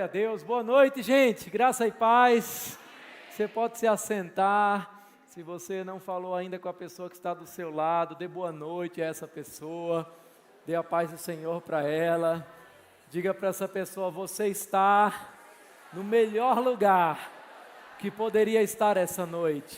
Glória a Deus. Boa noite, gente. Graça e paz. Você pode se assentar. Se você não falou ainda com a pessoa que está do seu lado, dê boa noite a essa pessoa. Dê a paz do Senhor para ela. Diga para essa pessoa: você está no melhor lugar que poderia estar essa noite.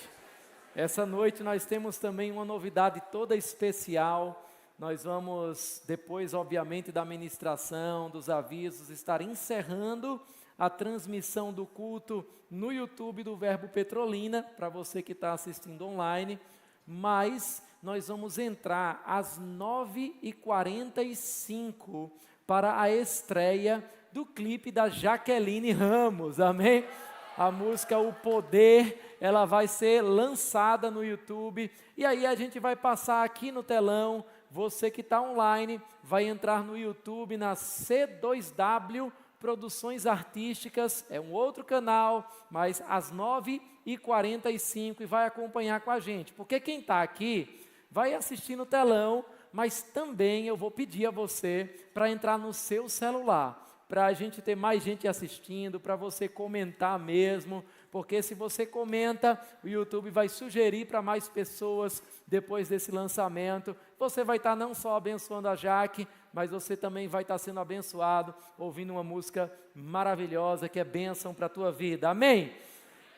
Essa noite nós temos também uma novidade toda especial. Nós vamos, depois, obviamente, da ministração, dos avisos, estar encerrando a transmissão do culto no YouTube do Verbo Petrolina, para você que está assistindo online, mas nós vamos entrar às 9h45 para a estreia do clipe da Jaqueline Ramos, amém? A música O Poder, ela vai ser lançada no YouTube, e aí a gente vai passar aqui no telão. Você que está online vai entrar no YouTube, na C2W Produções Artísticas, é um outro canal, mas às 9h45 e vai acompanhar com a gente, porque quem está aqui vai assistir no telão, mas também eu vou pedir a você para entrar no seu celular, para a gente ter mais gente assistindo, para você comentar mesmo, porque se você comenta, o YouTube vai sugerir para mais pessoas depois desse lançamento. Você vai estar não só abençoando a Jaque, mas você também vai estar sendo abençoado, ouvindo uma música maravilhosa, que é bênção para a tua vida, amém?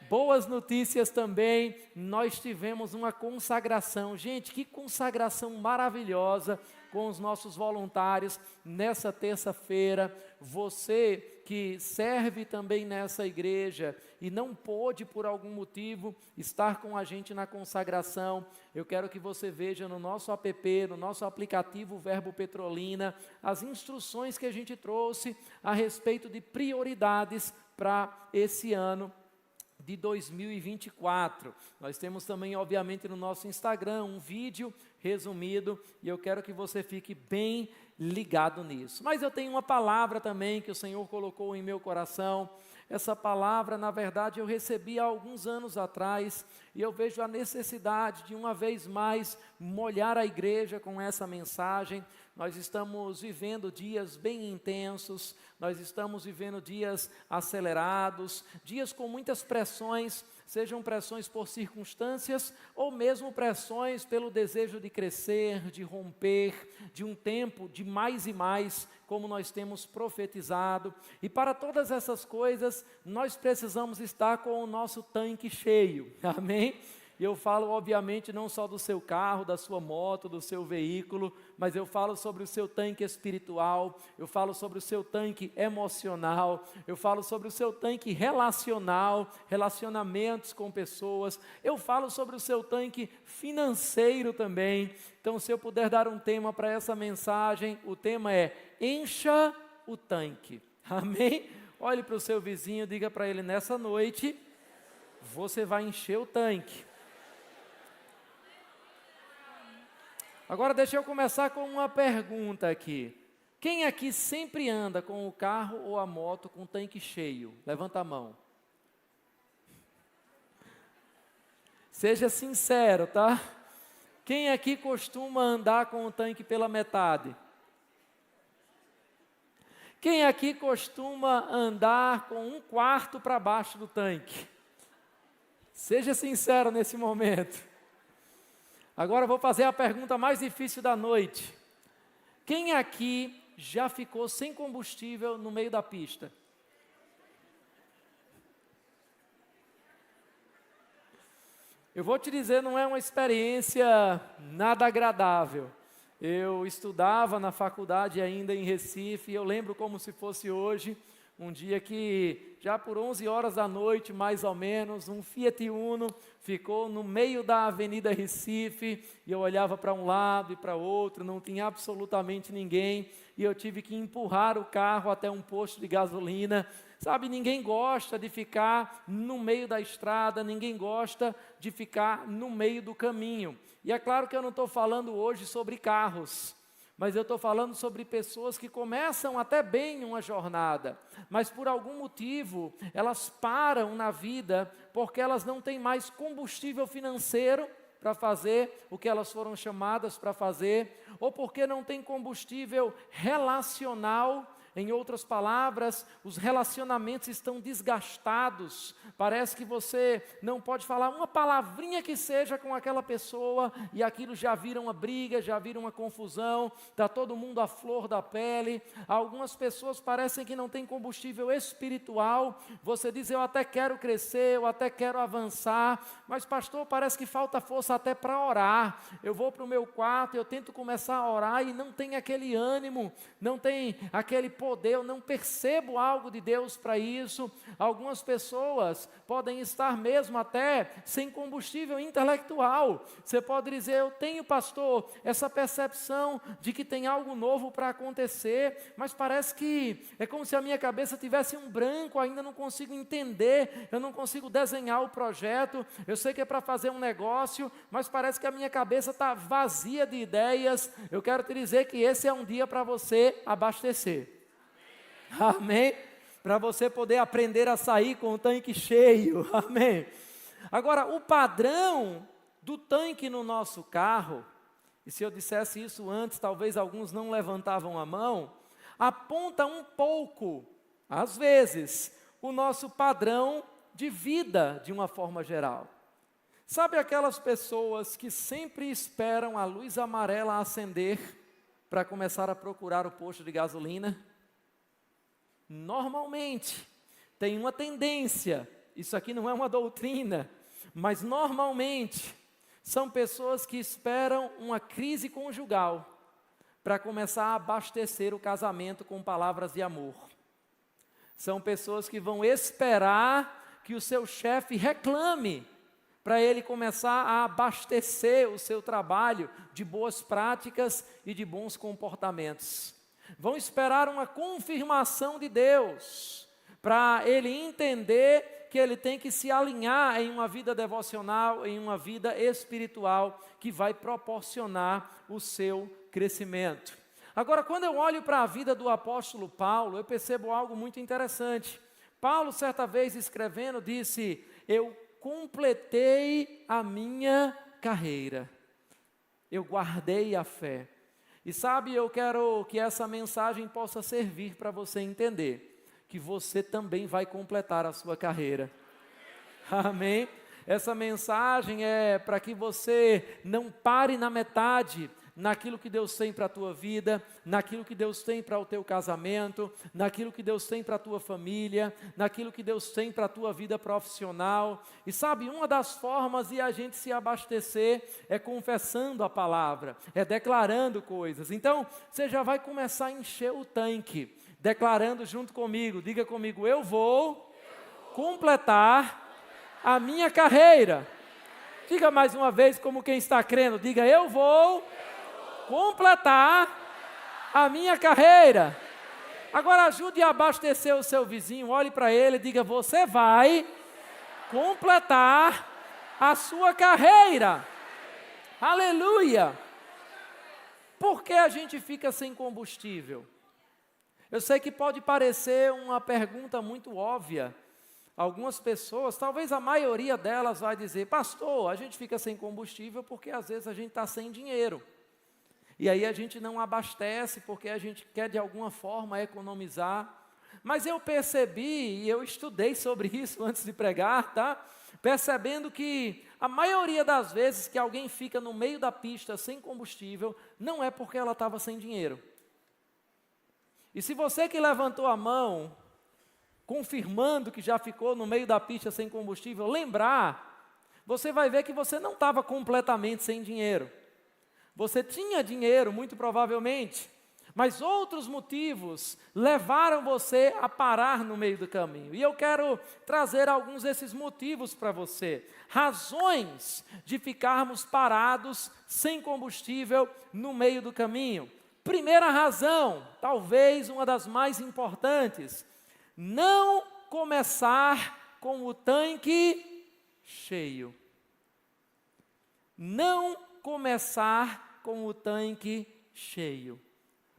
Boas notícias também, nós tivemos uma consagração, gente, que consagração maravilhosa com os nossos voluntários nessa terça-feira. Você que serve também nessa igreja e não pôde por algum motivo estar com a gente na consagração, eu quero que você veja no nosso app, no nosso aplicativo Verbo Petrolina, as instruções que a gente trouxe a respeito de prioridades para esse ano de 2024. Nós temos também, obviamente, no nosso Instagram um vídeo resumido, e eu quero que você fique bem ligado nisso. Mas eu tenho uma palavra também que o Senhor colocou em meu coração. Essa palavra, na verdade, eu recebi há alguns anos atrás, e eu vejo a necessidade de uma vez mais molhar a igreja com essa mensagem. Nós estamos vivendo dias bem intensos, nós estamos vivendo dias acelerados, dias com muitas pressões, sejam pressões por circunstâncias ou mesmo pressões pelo desejo de crescer, de romper, de um tempo de mais e mais, como nós temos profetizado. E para todas essas coisas, nós precisamos estar com o nosso tanque cheio, amém? E eu falo, obviamente, não só do seu carro, da sua moto, do seu veículo, mas eu falo sobre o seu tanque espiritual, eu falo sobre o seu tanque emocional, eu falo sobre o seu tanque relacional, relacionamentos com pessoas, eu falo sobre o seu tanque financeiro também. Então, se eu puder dar um tema para essa mensagem, o tema é: encha o tanque, amém? Olhe para o seu vizinho, diga para ele: nessa noite, você vai encher o tanque. Agora deixa eu começar com uma pergunta aqui. Quem aqui sempre anda com o carro ou a moto com o tanque cheio? Levanta a mão. Seja sincero, tá? Quem aqui costuma andar com o tanque pela metade? Quem aqui costuma andar com um quarto para baixo do tanque? Seja sincero nesse momento. Agora eu vou fazer a pergunta mais difícil da noite. Quem aqui já ficou sem combustível no meio da pista? Eu vou te dizer, não é uma experiência nada agradável. Eu estudava na faculdade ainda em Recife, e eu lembro como se fosse hoje, um dia que já por 11 horas da noite, mais ou menos, um Fiat Uno ficou no meio da Avenida Recife, e eu olhava para um lado e para outro, não tinha absolutamente ninguém, e eu tive que empurrar o carro até um posto de gasolina. Sabe, ninguém gosta de ficar no meio da estrada, ninguém gosta de ficar no meio do caminho. E é claro que eu não estou falando hoje sobre carros, mas eu estou falando sobre pessoas que começam até bem uma jornada, mas por algum motivo elas param na vida porque elas não têm mais combustível financeiro para fazer o que elas foram chamadas para fazer, ou porque não tem combustível relacional Em outras palavras, os relacionamentos estão desgastados. Parece que você não pode falar uma palavrinha que seja com aquela pessoa e aquilo já vira uma briga, já vira uma confusão, está todo mundo à flor da pele. Algumas pessoas parecem que não têm combustível espiritual. Você diz, eu até quero crescer, eu até quero avançar, mas pastor, parece que falta força até para orar. Eu vou para o meu quarto, eu tento começar a orar e não tem aquele ânimo, não tem aquele poder, eu não percebo algo de Deus para isso. Algumas pessoas podem estar mesmo até sem combustível intelectual. Você pode dizer, eu tenho, pastor, essa percepção de que tem algo novo para acontecer, mas parece que é como se a minha cabeça tivesse um branco, ainda não consigo entender, eu não consigo desenhar o projeto, eu sei que é para fazer um negócio, mas parece que a minha cabeça está vazia de ideias. Eu quero te dizer que esse é um dia para você abastecer. Amém? Para você poder aprender a sair com o tanque cheio. Amém? Agora, o padrão do tanque no nosso carro, e se eu dissesse isso antes, talvez alguns não levantavam a mão, aponta um pouco, às vezes, o nosso padrão de vida de uma forma geral. Sabe aquelas pessoas que sempre esperam a luz amarela acender para começar a procurar o posto de gasolina? Normalmente, tem uma tendência, isso aqui não é uma doutrina, mas normalmente, são pessoas que esperam uma crise conjugal para começar a abastecer o casamento com palavras de amor. São pessoas que vão esperar que o seu chefe reclame para ele começar a abastecer o seu trabalho de boas práticas e de bons comportamentos. Vão esperar uma confirmação de Deus para ele entender que ele tem que se alinhar em uma vida devocional, em uma vida espiritual que vai proporcionar o seu crescimento. Agora, quando eu olho para a vida do apóstolo Paulo, eu percebo algo muito interessante. Paulo, certa vez escrevendo, disse, eu completei a minha carreira, eu guardei a fé. E sabe, eu quero que essa mensagem possa servir para você entender que você também vai completar a sua carreira. Amém? Essa mensagem é para que você não pare na metade, naquilo que Deus tem para a tua vida, naquilo que Deus tem para o teu casamento, naquilo que Deus tem para a tua família, naquilo que Deus tem para a tua vida profissional. E sabe, uma das formas de a gente se abastecer é confessando a palavra, é declarando coisas. Então, você já vai começar a encher o tanque, declarando junto comigo, diga comigo, eu vou completar a minha carreira. Diga mais uma vez como quem está crendo, diga, eu vou completar a minha carreira. Agora ajude a abastecer o seu vizinho, olhe para ele e diga, você vai completar a sua carreira. Aleluia! Por que a gente fica sem combustível? Eu sei que pode parecer uma pergunta muito óbvia. Algumas pessoas, talvez a maioria delas vai dizer, pastor, a gente fica sem combustível porque às vezes a gente está sem dinheiro. E aí a gente não abastece porque a gente quer de alguma forma economizar. Mas eu percebi, e eu estudei sobre isso antes de pregar, tá? Percebendo que a maioria das vezes que alguém fica no meio da pista sem combustível, não é porque ela estava sem dinheiro. E se você que levantou a mão, confirmando que já ficou no meio da pista sem combustível, lembrar, você vai ver que você não estava completamente sem dinheiro. Você tinha dinheiro, muito provavelmente, mas outros motivos levaram você a parar no meio do caminho. E eu quero trazer alguns desses motivos para você. Razões de ficarmos parados, sem combustível, no meio do caminho. Primeira razão, talvez uma das mais importantes, não começar com o tanque cheio. Não começar com o tanque cheio.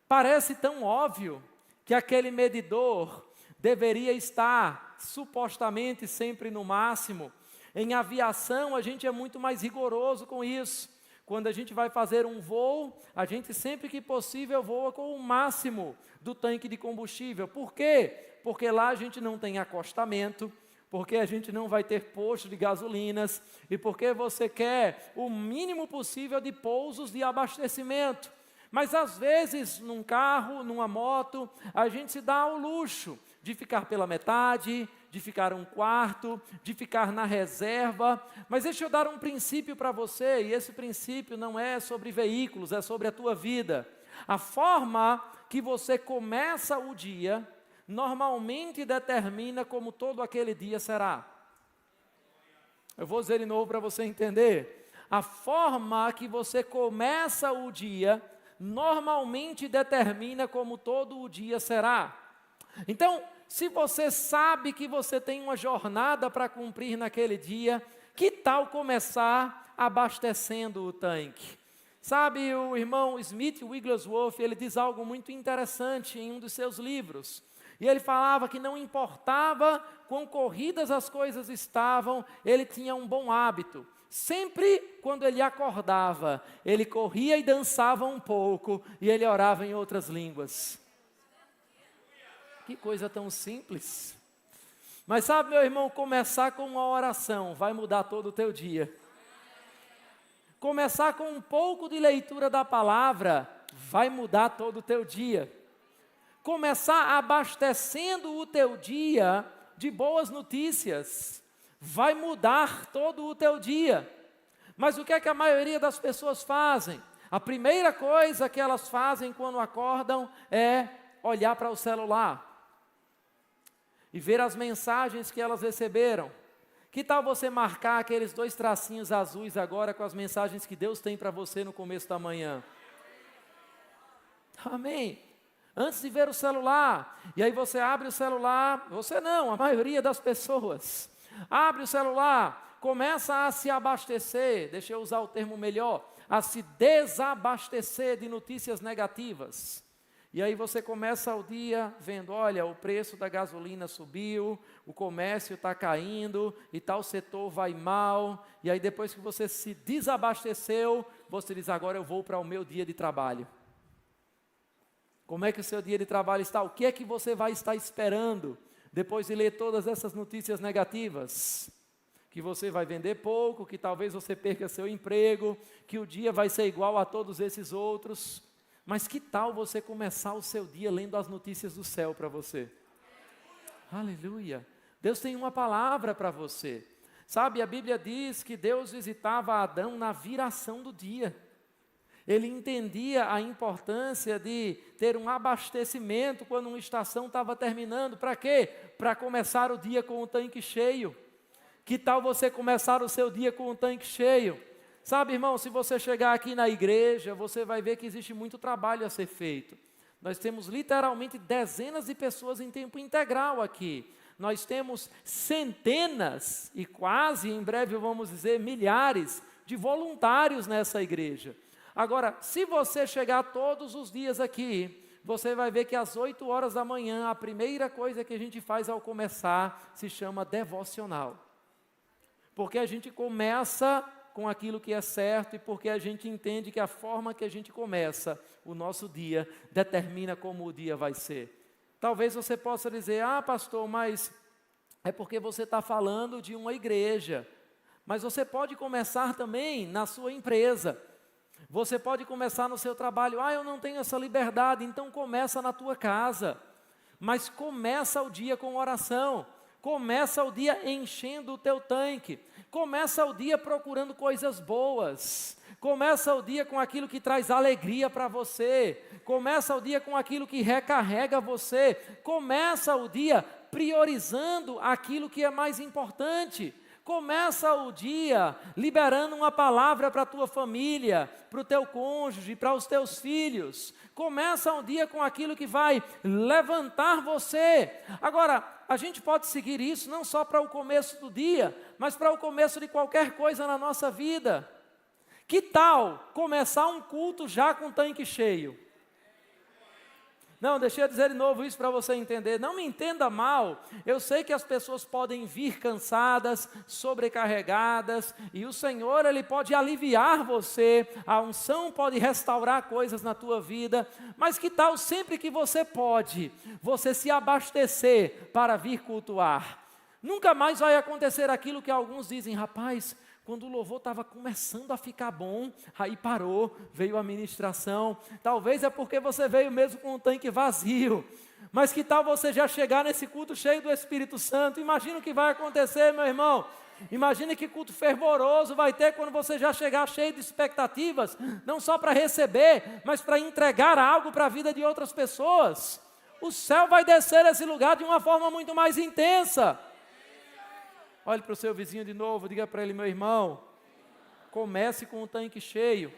Parece tão óbvio que aquele medidor deveria estar supostamente sempre no máximo. Em aviação a gente é muito mais rigoroso com isso. quando a gente vai fazer um voo, a gente sempre que possível voa com o máximo do tanque de combustível. Por quê? Porque lá a gente não tem acostamento, porque a gente não vai ter posto de gasolinas e porque você quer o mínimo possível de pousos de abastecimento. Mas às vezes, num carro, numa moto, a gente se dá ao luxo de ficar pela metade, de ficar um quarto, de ficar na reserva. Mas deixa eu dar um princípio para você, e esse princípio não é sobre veículos, é sobre a tua vida. A forma que você começa o dia, normalmente determina como todo aquele dia será. Eu vou dizer de novo para você entender. A forma que você começa o dia, normalmente determina como todo o dia será. Então, se você sabe que você tem uma jornada para cumprir naquele dia, que tal começar abastecendo o tanque? Sabe, o irmão Smith Wigglesworth, ele diz algo muito interessante em um dos seus livros. E ele falava que não importava quão corridas as coisas estavam, ele tinha um bom hábito. Sempre quando ele acordava, ele corria e dançava um pouco, e ele orava em outras línguas. Que coisa tão simples. Mas sabe, meu irmão, começar com uma oração vai mudar todo o teu dia. Começar com um pouco de leitura da palavra vai mudar todo o teu dia. Começar abastecendo o teu dia de boas notícias vai mudar todo o teu dia. Mas o que é que a maioria das pessoas fazem? A primeira coisa que elas fazem quando acordam é olhar para o celular e ver as mensagens que elas receberam. Que tal você marcar aqueles 2 tracinhos azuis agora com as mensagens que Deus tem para você no começo da manhã? Amém. Antes de ver o celular, e aí você abre o celular, você não, a maioria das pessoas, abre o celular, começa a se abastecer, deixa eu usar o termo melhor, a se desabastecer de notícias negativas. E aí você começa o dia vendo, olha, o preço da gasolina subiu, o comércio está caindo, e tal setor vai mal, e aí depois que você se desabasteceu, você diz, agora eu vou para o meu dia de trabalho. Como é que o seu dia de trabalho está? O que é que você vai estar esperando depois de ler todas essas notícias negativas? Que você vai vender pouco, que talvez você perca seu emprego, que o dia vai ser igual a todos esses outros. Mas que tal você começar o seu dia lendo as notícias do céu para você? Aleluia! Deus tem uma palavra para você. Sabe, a Bíblia diz que Deus visitava Adão na viração do dia. Ele entendia a importância de ter um abastecimento quando uma estação estava terminando. Para quê? Para começar o dia com o tanque cheio. Que tal você começar o seu dia com o tanque cheio? Sabe, irmão, se você chegar aqui na igreja, você vai ver que existe muito trabalho a ser feito. Nós temos literalmente dezenas de pessoas em tempo integral aqui. Nós temos centenas e quase, em breve vamos dizer, milhares de voluntários nessa igreja. Agora, se você chegar todos os dias aqui, você vai ver que às 8 horas da manhã, a primeira coisa que a gente faz ao começar se chama devocional. Porque a gente começa com aquilo que é certo e porque a gente entende que a forma que a gente começa o nosso dia determina como o dia vai ser. Talvez você possa dizer, pastor, mas é porque você está falando de uma igreja. Mas você pode começar também na sua empresa. Você pode começar no seu trabalho. Eu não tenho essa liberdade, então começa na tua casa. Mas começa o dia com oração. Começa o dia enchendo o teu tanque. Começa o dia procurando coisas boas. Começa o dia com aquilo que traz alegria para você. Começa o dia com aquilo que recarrega você. Começa o dia priorizando aquilo que é mais importante. Começa o dia liberando uma palavra para a tua família, para o teu cônjuge, para os teus filhos. Começa o dia com aquilo que vai levantar você. Agora, a gente pode seguir isso não só para o começo do dia, mas para o começo de qualquer coisa na nossa vida. Que tal começar um culto já com o tanque cheio? Não, deixa eu dizer de novo isso para você entender. Não me entenda mal. Eu sei que as pessoas podem vir cansadas, sobrecarregadas, e o Senhor, Ele pode aliviar você. A unção pode restaurar coisas na tua vida. Mas que tal sempre que você pode, você se abastecer para vir cultuar? Nunca mais vai acontecer aquilo que alguns dizem, rapaz, quando o louvor estava começando a ficar bom, aí parou, veio a ministração. Talvez é porque você veio mesmo com um tanque vazio. Mas que tal você já chegar nesse culto cheio do Espírito Santo? Imagina o que vai acontecer, meu irmão. Imagine que culto fervoroso vai ter quando você já chegar cheio de expectativas, não só para receber, mas para entregar algo para a vida de outras pessoas. O céu vai descer nesse lugar de uma forma muito mais intensa. Olhe para o seu vizinho de novo, diga para ele, meu irmão, comece com o tanque cheio.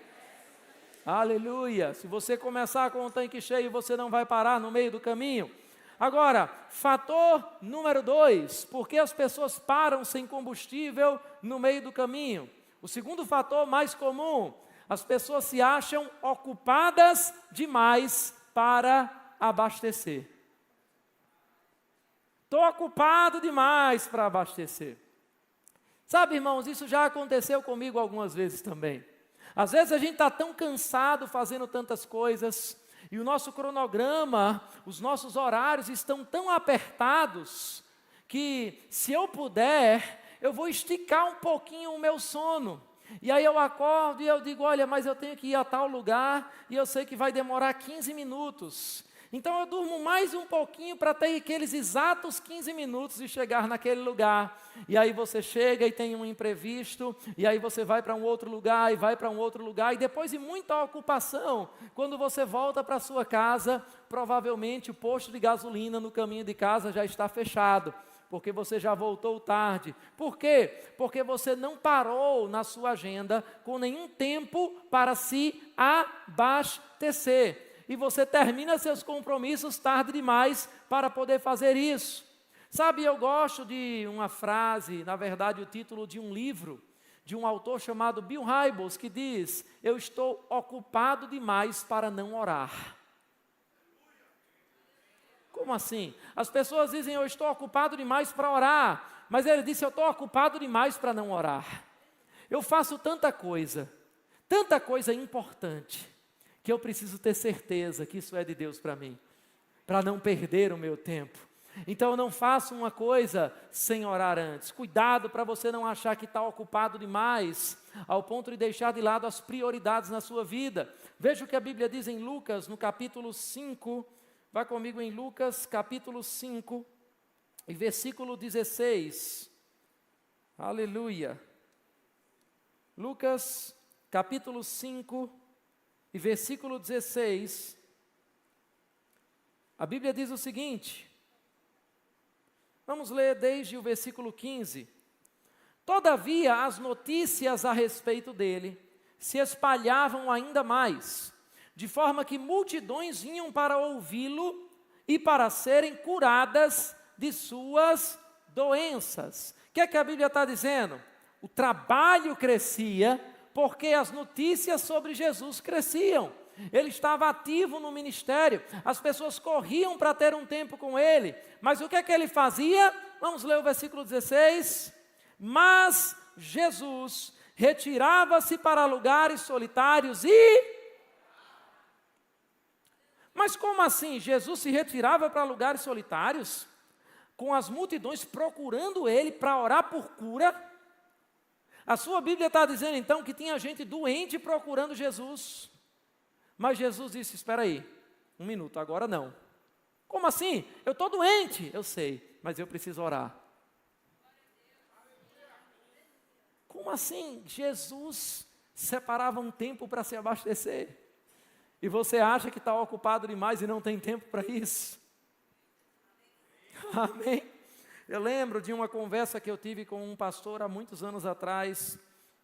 Aleluia! Se você começar com o tanque cheio, você não vai parar no meio do caminho. Agora, fator número 2, por que as pessoas param sem combustível no meio do caminho? O segundo fator mais comum, as pessoas se acham ocupadas demais para abastecer. Estou ocupado demais para abastecer. Sabe, irmãos, isso já aconteceu comigo algumas vezes também. Às vezes a gente está tão cansado fazendo tantas coisas, e o nosso cronograma, os nossos horários estão tão apertados, que se eu puder, eu vou esticar um pouquinho o meu sono. E aí eu acordo e eu digo, olha, mas eu tenho que ir a tal lugar, e eu sei que vai demorar 15 minutos. Então eu durmo mais um pouquinho para ter aqueles exatos 15 minutos de chegar naquele lugar. E aí você chega e tem um imprevisto, e aí você vai para um outro lugar, e vai para um outro lugar, e depois de muita ocupação, quando você volta para a sua casa, provavelmente o posto de gasolina no caminho de casa já está fechado, porque você já voltou tarde. Por quê? Porque você não parou na sua agenda com nenhum tempo para se abastecer. E você termina seus compromissos tarde demais para poder fazer isso. Sabe, eu gosto de uma frase, na verdade o título de um livro, de um autor chamado Bill Hybels, que diz, eu estou ocupado demais para não orar. Como assim? As pessoas dizem, eu estou ocupado demais para orar, mas ele disse, eu estou ocupado demais para não orar. Eu faço tanta coisa importante, que eu preciso ter certeza que isso é de Deus para mim, para não perder o meu tempo. Então eu não faço uma coisa sem orar antes. Cuidado para você não achar que está ocupado demais, ao ponto de deixar de lado as prioridades na sua vida. Veja o que a Bíblia diz em Lucas, no capítulo 5, vá comigo em Lucas, capítulo 5, e versículo 16. Aleluia. Lucas, capítulo 5, e versículo 16, a Bíblia diz o seguinte, vamos ler desde o versículo 15. Todavia, as notícias a respeito dele se espalhavam ainda mais, de forma que multidões vinham para ouvi-lo e para serem curadas de suas doenças. O que é que a Bíblia está dizendo? O trabalho crescia, porque as notícias sobre Jesus cresciam. Ele estava ativo no ministério, as pessoas corriam para ter um tempo com ele, mas o que é que ele fazia? Vamos ler o versículo 16. Mas Jesus retirava-se para lugares solitários Mas como assim? Jesus se retirava para lugares solitários, com as multidões procurando ele para orar por cura? A sua Bíblia está dizendo então que tinha gente doente procurando Jesus. Mas Jesus disse, espera aí, um minuto, agora não. Como assim? Eu estou doente. Eu sei, mas eu preciso orar. Como assim? Jesus separava um tempo para se abastecer. E você acha que está ocupado demais e não tem tempo para isso? Amém? Eu lembro de uma conversa que eu tive com um pastor há muitos anos atrás,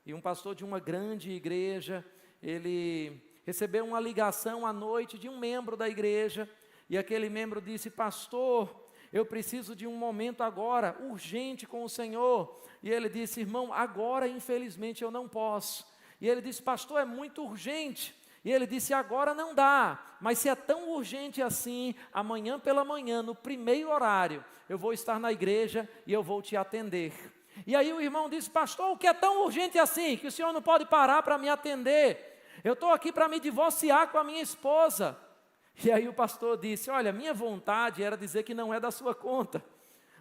e um pastor de uma grande igreja. Ele recebeu uma ligação à noite de um membro da igreja, e aquele membro disse, pastor, eu preciso de um momento agora, urgente com o Senhor. E ele disse, irmão, agora infelizmente eu não posso. E ele disse, pastor, é muito urgente. E ele disse, agora não dá, mas se é tão urgente assim, amanhã pela manhã, no primeiro horário, eu vou estar na igreja e eu vou te atender. E aí o irmão disse, pastor, o que é tão urgente assim, que o senhor não pode parar para me atender? Eu estou aqui para me divorciar com a minha esposa. E aí o pastor disse, olha, minha vontade era dizer que não é da sua conta.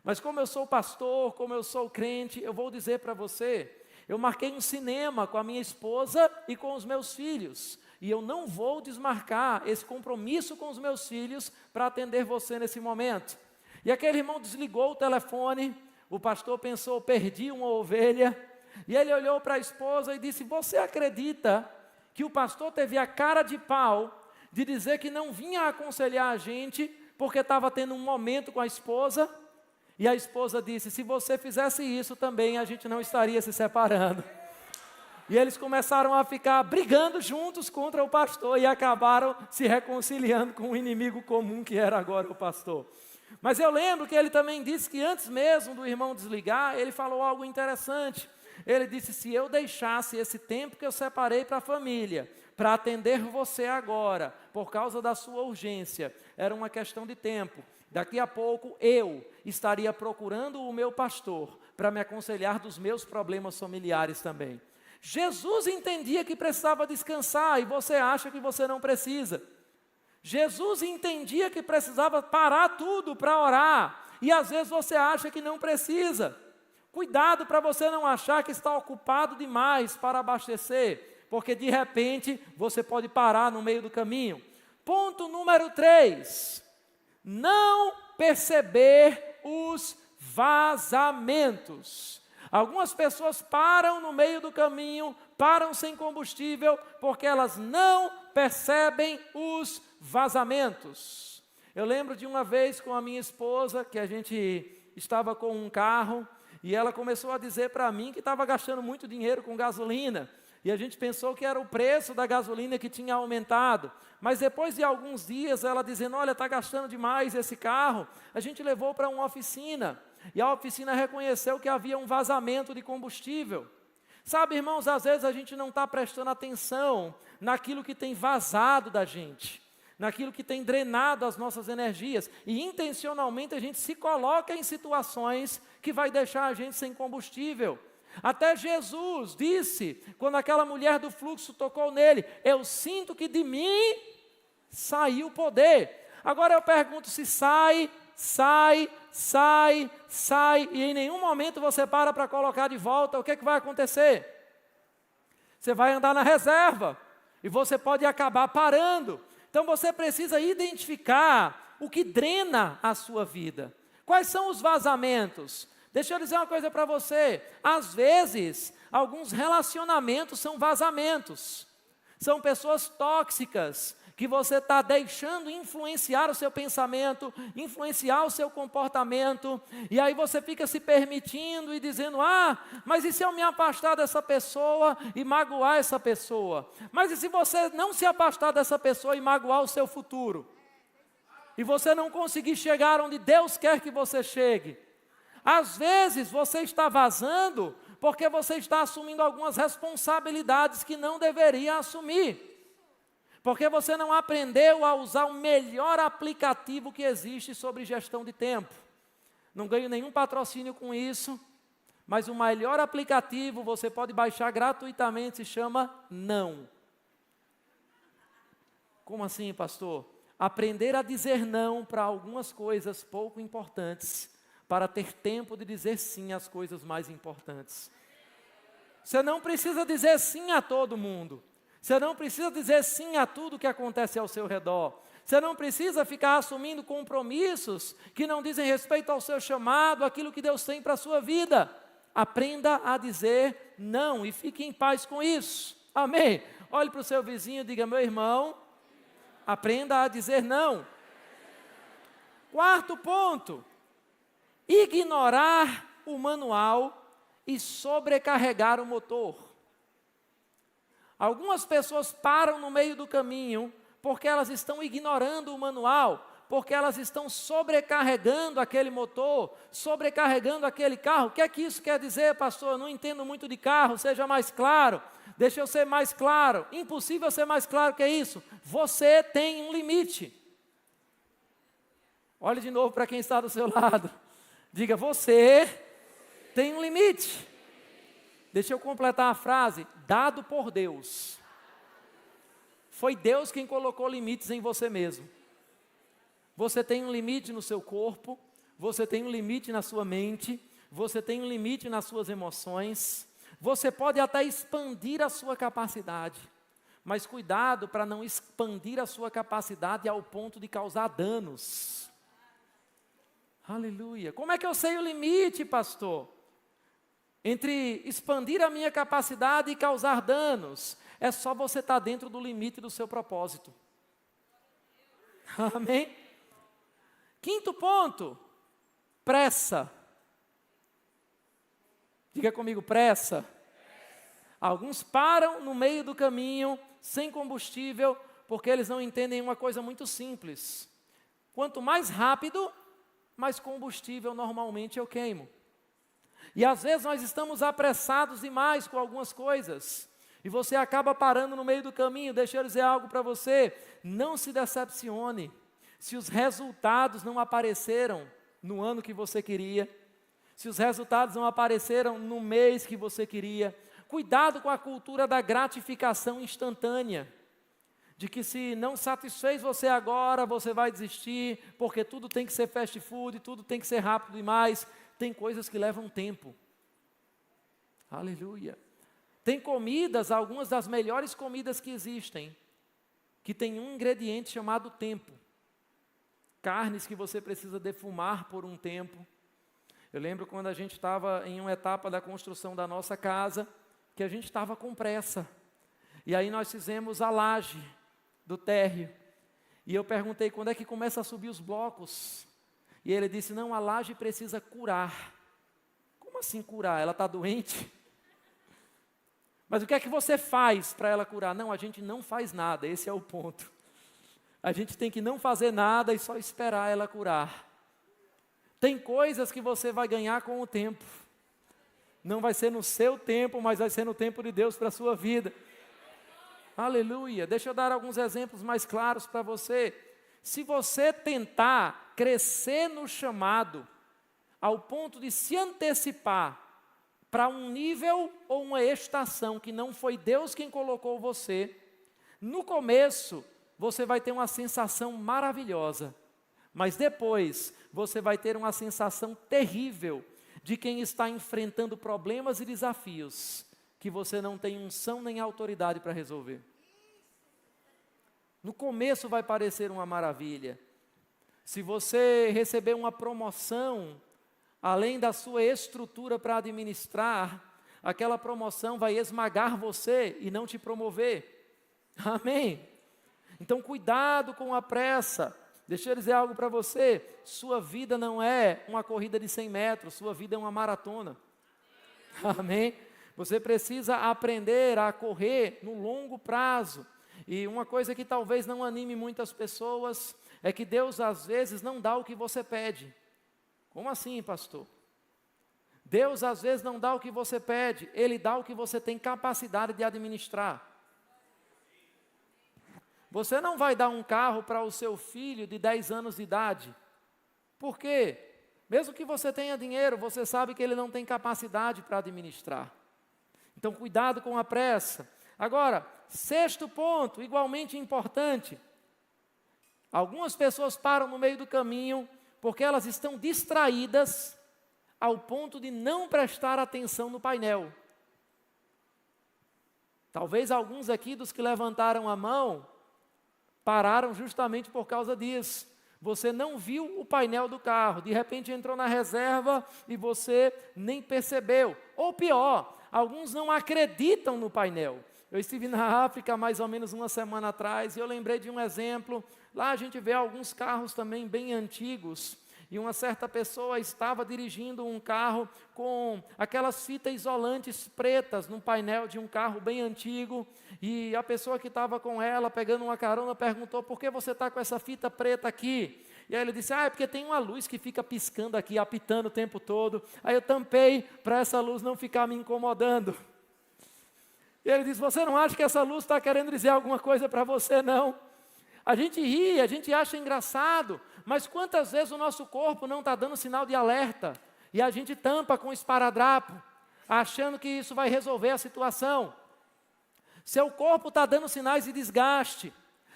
Mas como eu sou pastor, como eu sou crente, eu vou dizer para você, eu marquei um cinema com a minha esposa e com os meus filhos. E eu não vou desmarcar esse compromisso com os meus filhos para atender você nesse momento. E aquele irmão desligou o telefone, o pastor pensou, perdi uma ovelha. E ele olhou para a esposa e disse, você acredita que o pastor teve a cara de pau de dizer que não vinha aconselhar a gente porque estava tendo um momento com a esposa? E a esposa disse, se você fizesse isso também, a gente não estaria se separando. E eles começaram a ficar brigando juntos contra o pastor e acabaram se reconciliando com o inimigo comum que era agora o pastor. Mas eu lembro que ele também disse que antes mesmo do irmão desligar, ele falou algo interessante. Ele disse, se eu deixasse esse tempo que eu separei para a família, para atender você agora, por causa da sua urgência, era uma questão de tempo. Daqui a pouco eu estaria procurando o meu pastor para me aconselhar dos meus problemas familiares também. Jesus entendia que precisava descansar e você acha que você não precisa. Jesus entendia que precisava parar tudo para orar e às vezes você acha que não precisa. Cuidado para você não achar que está ocupado demais para abastecer, porque de repente você pode parar no meio do caminho. Ponto número 3. Não perceber os vazamentos. Algumas pessoas param no meio do caminho, param sem combustível, porque elas não percebem os vazamentos. Eu lembro de uma vez com a minha esposa, que a gente estava com um carro, e ela começou a dizer para mim que estava gastando muito dinheiro com gasolina. E a gente pensou que era o preço da gasolina que tinha aumentado. Mas depois de alguns dias, ela dizendo, olha, está gastando demais esse carro. A gente levou para uma oficina. E a oficina reconheceu que havia um vazamento de combustível. Sabe, irmãos, às vezes a gente não está prestando atenção naquilo que tem vazado da gente. Naquilo que tem drenado as nossas energias. E intencionalmente a gente se coloca em situações que vai deixar a gente sem combustível. Até Jesus disse, quando aquela mulher do fluxo tocou nele, eu sinto que de mim saiu o poder. Agora eu pergunto se sai, e em nenhum momento você para colocar de volta, o que vai acontecer? Você vai andar na reserva, e você pode acabar parando. Então você precisa identificar o que drena a sua vida. Quais são os vazamentos? Deixa eu dizer uma coisa para você, às vezes, alguns relacionamentos são vazamentos, são pessoas tóxicas, que você está deixando influenciar o seu pensamento, influenciar o seu comportamento, e aí você fica se permitindo e dizendo, mas e se eu me afastar dessa pessoa e magoar essa pessoa? Mas e se você não se afastar dessa pessoa e magoar o seu futuro? E você não conseguir chegar onde Deus quer que você chegue? Às vezes você está vazando porque você está assumindo algumas responsabilidades que não deveria assumir. Porque você não aprendeu a usar o melhor aplicativo que existe sobre gestão de tempo. Não ganho nenhum patrocínio com isso, mas o melhor aplicativo você pode baixar gratuitamente, se chama Não. Como assim, pastor? Aprender a dizer não para algumas coisas pouco importantes, para ter tempo de dizer sim às coisas mais importantes. Você não precisa dizer sim a todo mundo. Você não precisa dizer sim a tudo que acontece ao seu redor. Você não precisa ficar assumindo compromissos que não dizem respeito ao seu chamado, aquilo que Deus tem para a sua vida. Aprenda a dizer não e fique em paz com isso. Amém? Olhe para o seu vizinho e diga, meu irmão, aprenda a dizer não. Quarto ponto. Ignorar o manual e sobrecarregar o motor. Algumas pessoas param no meio do caminho porque elas estão ignorando o manual, porque elas estão sobrecarregando aquele motor, sobrecarregando aquele carro. O que é que isso quer dizer, pastor? Eu não entendo muito de carro, seja mais claro. Deixa eu ser mais claro. Impossível ser mais claro que isso. Você tem um limite. Olhe de novo para quem está do seu lado. Diga, você tem um limite. Deixa eu completar a frase. Dado por Deus. Foi Deus quem colocou limites em você mesmo. Você tem um limite no seu corpo. Você tem um limite na sua mente. Você tem um limite nas suas emoções. Você pode até expandir a sua capacidade, mas cuidado para não expandir a sua capacidade ao ponto de causar danos. Aleluia. Como é que eu sei o limite, pastor? Entre expandir a minha capacidade e causar danos. É só você estar dentro do limite do seu propósito. Amém? Quinto ponto, pressa. Diga comigo, pressa. Alguns param no meio do caminho, sem combustível, porque eles não entendem uma coisa muito simples. Quanto mais rápido, mais combustível normalmente eu queimo. E às vezes nós estamos apressados demais com algumas coisas, e você acaba parando no meio do caminho. Deixa eu dizer algo para você, não se decepcione, se os resultados não apareceram no ano que você queria, se os resultados não apareceram no mês que você queria. Cuidado com a cultura da gratificação instantânea, de que se não satisfez você agora, você vai desistir, porque tudo tem que ser fast food, tudo tem que ser rápido demais. Tem coisas que levam tempo. Aleluia. Tem comidas, algumas das melhores comidas que existem, que tem um ingrediente chamado tempo. Carnes que você precisa defumar por um tempo. Eu lembro quando a gente estava em uma etapa da construção da nossa casa, que a gente estava com pressa. E aí nós fizemos a laje do térreo. E eu perguntei, quando é que começa a subir os blocos? E ele disse, não, a laje precisa curar. Como assim curar? Ela está doente? Mas o que é que você faz para ela curar? Não, a gente não faz nada, esse é o ponto. A gente tem que não fazer nada e só esperar ela curar. Tem coisas que você vai ganhar com o tempo. Não vai ser no seu tempo, mas vai ser no tempo de Deus para a sua vida. Aleluia. Deixa eu dar alguns exemplos mais claros para você. Se você tentar crescer no chamado, ao ponto de se antecipar para um nível ou uma estação que não foi Deus quem colocou você, no começo você vai ter uma sensação maravilhosa, mas depois você vai ter uma sensação terrível de quem está enfrentando problemas e desafios que você não tem unção nem autoridade para resolver. No começo vai parecer uma maravilha. Se você receber uma promoção, além da sua estrutura para administrar, aquela promoção vai esmagar você e não te promover. Amém? Então cuidado com a pressa. Deixa eu dizer algo para você, sua vida não é uma corrida de 100 metros, sua vida é uma maratona. Amém? Você precisa aprender a correr no longo prazo. E uma coisa que talvez não anime muitas pessoas, é que Deus às vezes não dá o que você pede. Como assim, pastor? Deus às vezes não dá o que você pede, Ele dá o que você tem capacidade de administrar. Você não vai dar um carro para o seu filho de 10 anos de idade. Por quê? Mesmo que você tenha dinheiro, você sabe que ele não tem capacidade para administrar. Então, cuidado com a pressa. Agora, sexto ponto, igualmente importante. Algumas pessoas param no meio do caminho porque elas estão distraídas ao ponto de não prestar atenção no painel. Talvez alguns aqui dos que levantaram a mão pararam justamente por causa disso. Você não viu o painel do carro, de repente entrou na reserva e você nem percebeu. Ou pior, alguns não acreditam no painel. Eu estive na África há mais ou menos uma semana atrás e eu lembrei de um exemplo. Lá a gente vê alguns carros também bem antigos. E uma certa pessoa estava dirigindo um carro com aquelas fitas isolantes pretas no painel de um carro bem antigo. E a pessoa que estava com ela, pegando uma carona, perguntou, por que você está com essa fita preta aqui? E aí ele disse, é porque tem uma luz que fica piscando aqui, apitando o tempo todo. Aí eu tampei para essa luz não ficar me incomodando. E ele diz, você não acha que essa luz está querendo dizer alguma coisa para você, não? A gente ri, a gente acha engraçado, mas quantas vezes o nosso corpo não está dando sinal de alerta, e a gente tampa com esparadrapo, achando que isso vai resolver a situação. Seu corpo está dando sinais de desgaste,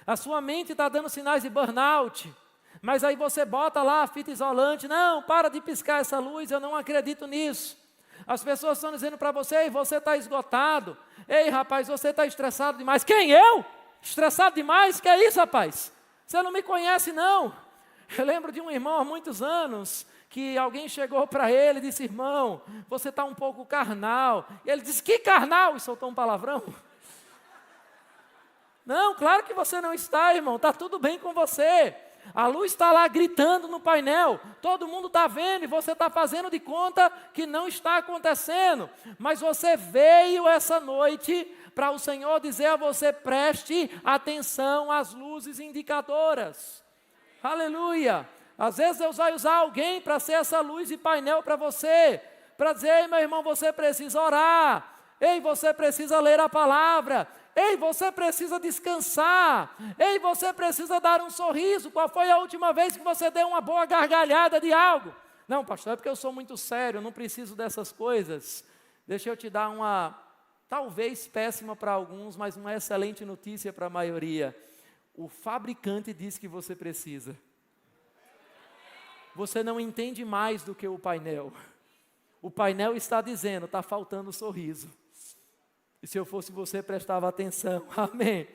a sua mente está dando sinais de burnout, mas aí você bota lá a fita isolante, não, para de piscar essa luz, eu não acredito nisso. As pessoas estão dizendo para você, ei, você está esgotado, ei rapaz, você está estressado demais. Quem, eu? Estressado demais? Que é isso, rapaz? Você não me conhece, não. Eu lembro de um irmão há muitos anos, que alguém chegou para ele e disse, irmão, você está um pouco carnal. E ele disse, que carnal? E soltou um palavrão. Não, claro que você não está, irmão, está tudo bem com você. A luz está lá gritando no painel, todo mundo está vendo e você está fazendo de conta que não está acontecendo. Mas você veio essa noite para o Senhor dizer a você, preste atenção às luzes indicadoras. Aleluia! Às vezes Deus vai usar alguém para ser essa luz de painel para você, para dizer, ei meu irmão, você precisa orar, ei, você precisa ler a palavra, ei, você precisa descansar, ei, você precisa dar um sorriso. Qual foi a última vez que você deu uma boa gargalhada de algo? Não, pastor, é porque eu sou muito sério, eu não preciso dessas coisas. Deixa eu te dar uma, talvez péssima para alguns, mas uma excelente notícia para a maioria. O fabricante diz que você precisa. Você não entende mais do que o painel. O painel está dizendo, está faltando sorriso. E se eu fosse você, prestava atenção. Amém.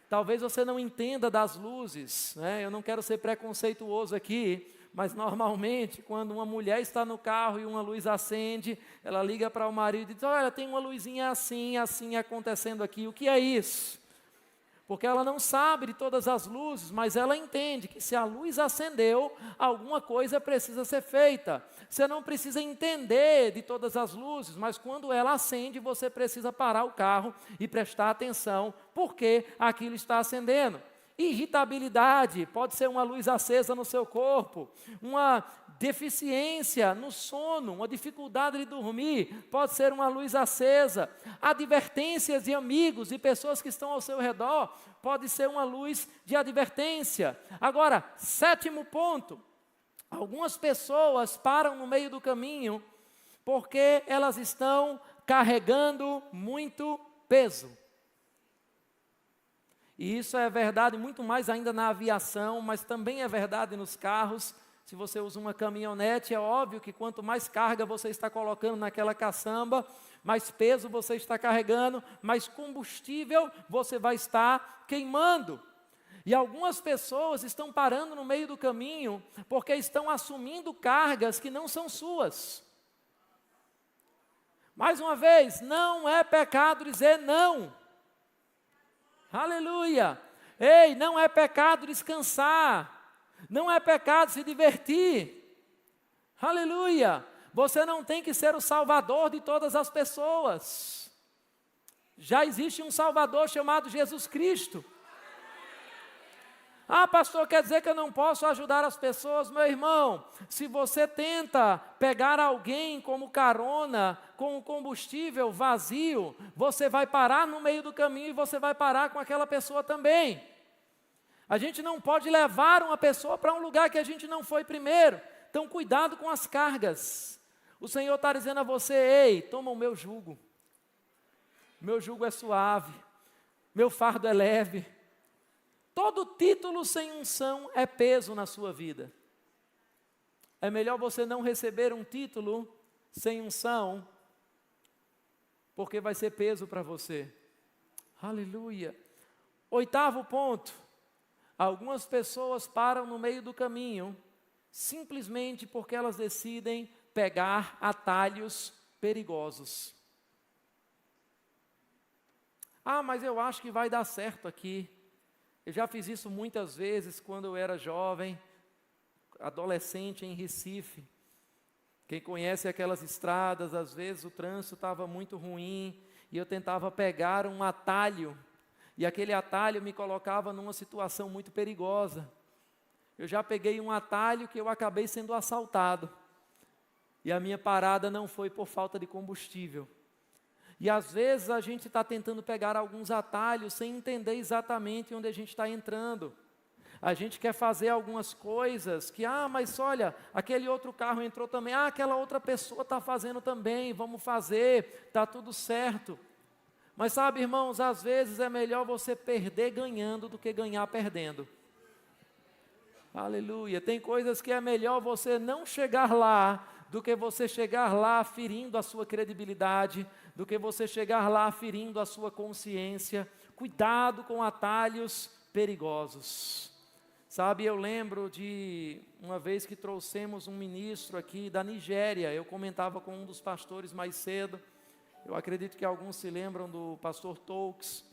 Talvez você não entenda das luzes, né? Eu não quero ser preconceituoso aqui, mas normalmente, quando uma mulher está no carro e uma luz acende, ela liga para o marido e diz, olha, tem uma luzinha assim, assim acontecendo aqui. O que é isso? Porque ela não sabe de todas as luzes, mas ela entende que se a luz acendeu, alguma coisa precisa ser feita. Você não precisa entender de todas as luzes, mas quando ela acende, você precisa parar o carro e prestar atenção, porque aquilo está acendendo. Irritabilidade, pode ser uma luz acesa no seu corpo, uma deficiência no sono, uma dificuldade de dormir, pode ser uma luz acesa. Advertências de amigos e pessoas que estão ao seu redor, pode ser uma luz de advertência. Agora, 7º ponto, algumas pessoas param no meio do caminho porque elas estão carregando muito peso. E isso é verdade muito mais ainda na aviação, mas também é verdade nos carros. Se você usa uma caminhonete, é óbvio que quanto mais carga você está colocando naquela caçamba, mais peso você está carregando, mais combustível você vai estar queimando. E algumas pessoas estão parando no meio do caminho, porque estão assumindo cargas que não são suas. Mais uma vez, não é pecado dizer não. Aleluia! Ei, não é pecado descansar, não é pecado se divertir. Aleluia! Você não tem que ser o salvador de todas as pessoas. Já existe um salvador chamado Jesus Cristo. Ah, pastor, quer dizer que eu não posso ajudar as pessoas? Meu irmão, se você tenta pegar alguém como carona, com o combustível vazio, você vai parar no meio do caminho e você vai parar com aquela pessoa também. A gente não pode levar uma pessoa para um lugar que a gente não foi primeiro. Então, cuidado com as cargas. O Senhor está dizendo a você, ei, toma o meu jugo. Meu jugo é suave, meu fardo é leve. Todo título sem unção é peso na sua vida. É melhor você não receber um título sem unção, porque vai ser peso para você. Aleluia. 8º ponto. Algumas pessoas param no meio do caminho, simplesmente porque elas decidem pegar atalhos perigosos. Ah, mas eu acho que vai dar certo aqui. Eu já fiz isso muitas vezes quando eu era jovem, adolescente em Recife. Quem conhece aquelas estradas, às vezes o trânsito estava muito ruim e eu tentava pegar um atalho. E aquele atalho me colocava numa situação muito perigosa. Eu já peguei um atalho que eu acabei sendo assaltado. E a minha parada não foi por falta de combustível. E às vezes a gente está tentando pegar alguns atalhos sem entender exatamente onde a gente está entrando. A gente quer fazer algumas coisas que, mas olha, aquele outro carro entrou também, aquela outra pessoa está fazendo também, vamos fazer, está tudo certo. Mas sabe, irmãos, às vezes é melhor você perder ganhando do que ganhar perdendo. Aleluia. Tem coisas que é melhor você não chegar lá, do que você chegar lá ferindo a sua credibilidade, do que você chegar lá ferindo a sua consciência. Cuidado com atalhos perigosos. Sabe, eu lembro de uma vez que trouxemos um ministro aqui da Nigéria. Eu comentava com um dos pastores mais cedo. Eu acredito que alguns se lembram do pastor Tolks.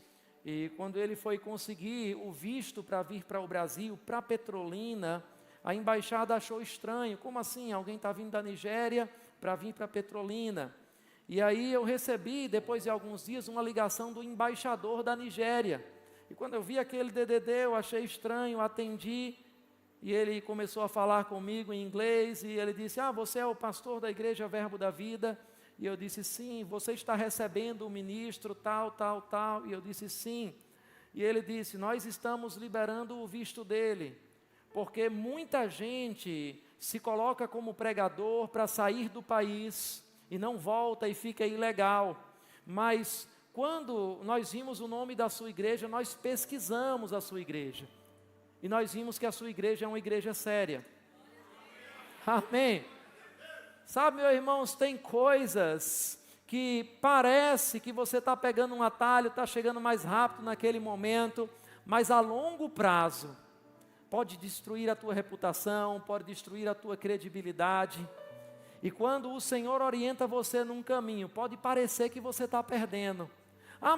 E quando ele foi conseguir o visto para vir para o Brasil, para Petrolina, a embaixada achou estranho. Como assim? Alguém está vindo da Nigéria para vir para Petrolina? E aí eu recebi, depois de alguns dias, uma ligação do embaixador da Nigéria. E quando eu vi aquele DDD, eu achei estranho, atendi. E ele começou a falar comigo em inglês. E ele disse, você é o pastor da Igreja Verbo da Vida? E eu disse, sim. Você está recebendo o ministro tal. E eu disse, sim. E ele disse, nós estamos liberando o visto dele. Porque muita gente se coloca como pregador para sair do país e não volta e fica ilegal. Mas quando nós vimos o nome da sua igreja, nós pesquisamos a sua igreja. E nós vimos que a sua igreja é uma igreja séria. Amém. Sabe, meus irmãos, tem coisas que parece que você está pegando um atalho, está chegando mais rápido naquele momento, mas a longo prazo pode destruir a tua reputação, pode destruir a tua credibilidade. E quando o Senhor orienta você num caminho, pode parecer que você está perdendo.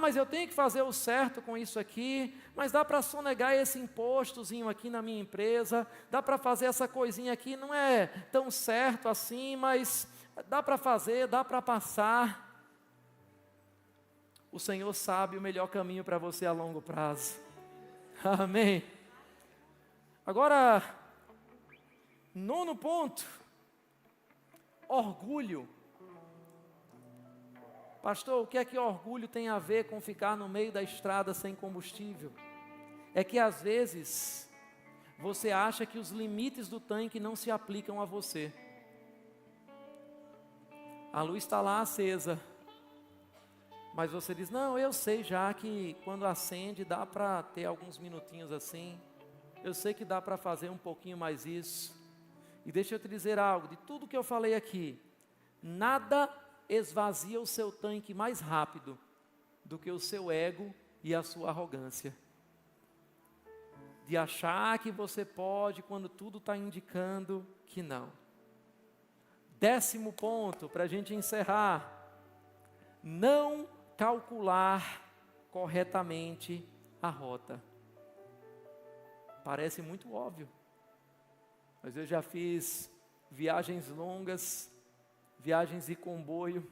Mas eu tenho que fazer o certo com isso aqui, mas dá para sonegar esse impostozinho aqui na minha empresa, dá para fazer essa coisinha aqui, não é tão certo assim, mas dá para fazer, dá para passar. O Senhor sabe o melhor caminho para você a longo prazo. Amém. Agora, 9º ponto, orgulho. Pastor, o que é que orgulho tem a ver com ficar no meio da estrada sem combustível? É que às vezes, você acha que os limites do tanque não se aplicam a você. A luz está lá acesa, mas você diz, não, eu sei já que quando acende dá para ter alguns minutinhos assim, eu sei que dá para fazer um pouquinho mais isso. E deixa eu te dizer algo, de tudo que eu falei aqui, nada esvazia o seu tanque mais rápido do que o seu ego e a sua arrogância. De achar que você pode quando tudo está indicando que não. 10º ponto, para a gente encerrar. Não calcular corretamente a rota. Parece muito óbvio, mas eu já fiz viagens longas, viagens de comboio,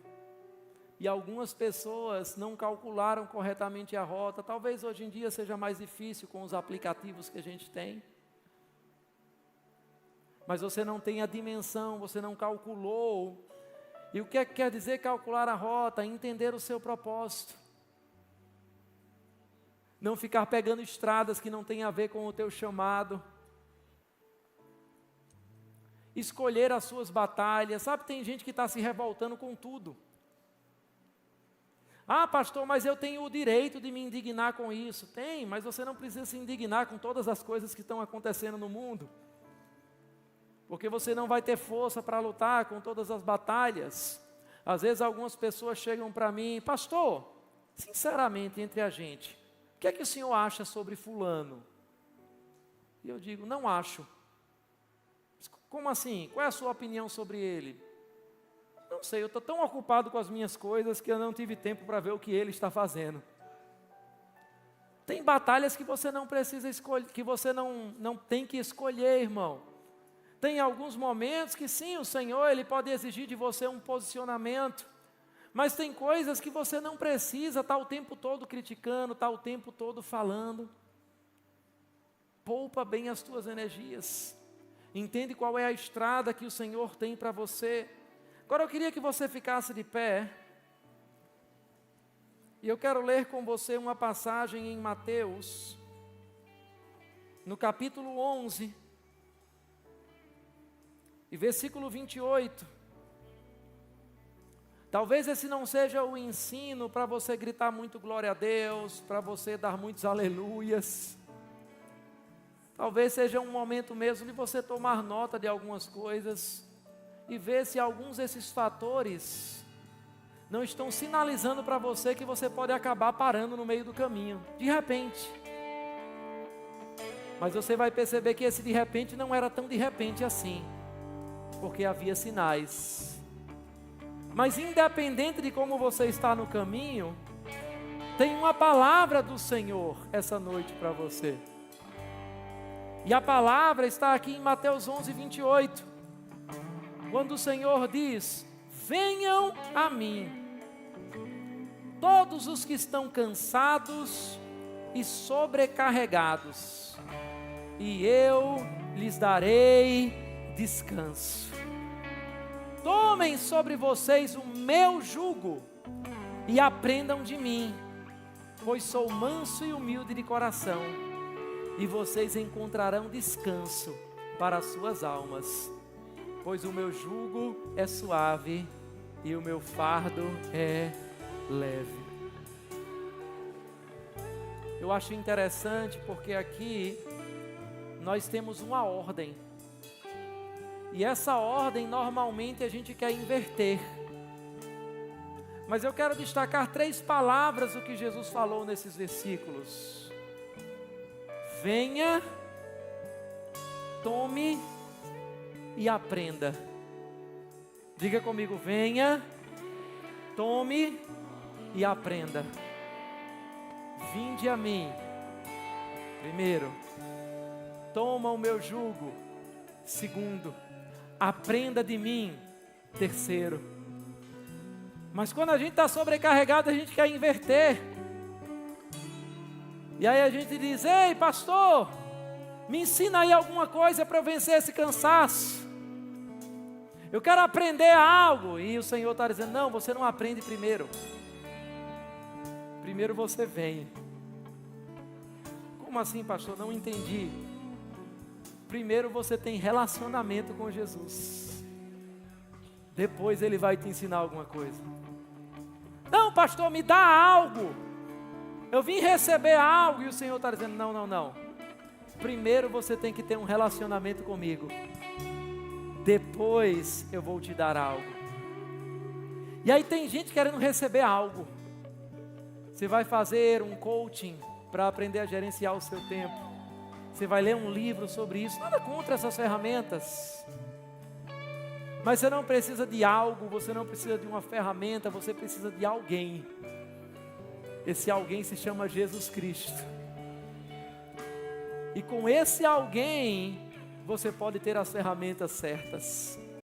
e algumas pessoas não calcularam corretamente a rota. Talvez hoje em dia seja mais difícil com os aplicativos que a gente tem, mas você não tem a dimensão, você não calculou. E o que é que quer dizer calcular a rota? Entender o seu propósito. Não ficar pegando estradas que não têm a ver com o teu chamado. Escolher as suas batalhas. Sabe, tem gente que está se revoltando com tudo. Pastor, mas eu tenho o direito de me indignar com isso. Tem, mas você não precisa se indignar com todas as coisas que estão acontecendo no mundo. Porque você não vai ter força para lutar com todas as batalhas. Às vezes algumas pessoas chegam para mim, pastor, sinceramente entre a gente, o que é que o senhor acha sobre fulano? E eu digo, não acho. Como assim? Qual é a sua opinião sobre ele? Não sei, eu estou tão ocupado com as minhas coisas que eu não tive tempo para ver o que ele está fazendo. Tem batalhas que você não precisa escolher, que você não tem que escolher, irmão. Tem alguns momentos que sim, o Senhor ele pode exigir de você um posicionamento, mas tem coisas que você não precisa estar o tempo todo criticando, estar o tempo todo falando. Poupa bem as tuas energias. Entende qual é a estrada que o Senhor tem para você. Agora eu queria que você ficasse de pé. E eu quero ler com você uma passagem em Mateus, no capítulo 11, e versículo 28. Talvez esse não seja o ensino para você gritar muito glória a Deus, para você dar muitos aleluias. Talvez seja um momento mesmo de você tomar nota de algumas coisas e ver se alguns desses fatores não estão sinalizando para você que você pode acabar parando no meio do caminho, de repente. Mas você vai perceber que esse de repente não era tão de repente assim, porque havia sinais. Mas independente de como você está no caminho, tem uma palavra do Senhor essa noite para você. E a palavra está aqui em Mateus 11, 28. Quando o Senhor diz: venham a mim, todos os que estão cansados e sobrecarregados, e eu lhes darei descanso. Tomem sobre vocês o meu jugo e aprendam de mim, pois sou manso e humilde de coração, e vocês encontrarão descanso para as suas almas, pois o meu jugo é suave e o meu fardo é leve. Eu acho interessante porque aqui nós temos uma ordem. E essa ordem normalmente a gente quer inverter. Mas eu quero destacar 3 palavras do que Jesus falou nesses versículos. Venha, tome e aprenda. Diga comigo: venha, tome e aprenda. Vinde a mim. Primeiro, toma o meu jugo. Segundo, aprenda de mim. Terceiro. Mas quando a gente está sobrecarregado, a gente quer inverter. E aí a gente diz: ei, pastor, me ensina aí alguma coisa para eu vencer esse cansaço. Eu quero aprender algo. E o Senhor está dizendo: não, você não aprende primeiro. Primeiro você vem. Como assim, pastor? Não entendi. Primeiro você tem relacionamento com Jesus. Depois Ele vai te ensinar alguma coisa. Não, pastor, me dá algo. Eu vim receber algo. E o Senhor está dizendo: não. Primeiro você tem que ter um relacionamento comigo. Depois eu vou te dar algo. E aí tem gente querendo receber algo. Você vai fazer um coaching para aprender a gerenciar o seu tempo. Você vai ler um livro sobre isso. Nada contra essas ferramentas. Mas você não precisa de algo, você não precisa de uma ferramenta, você precisa de alguém. Esse alguém se chama Jesus Cristo. E com esse alguém, você pode ter as ferramentas certas.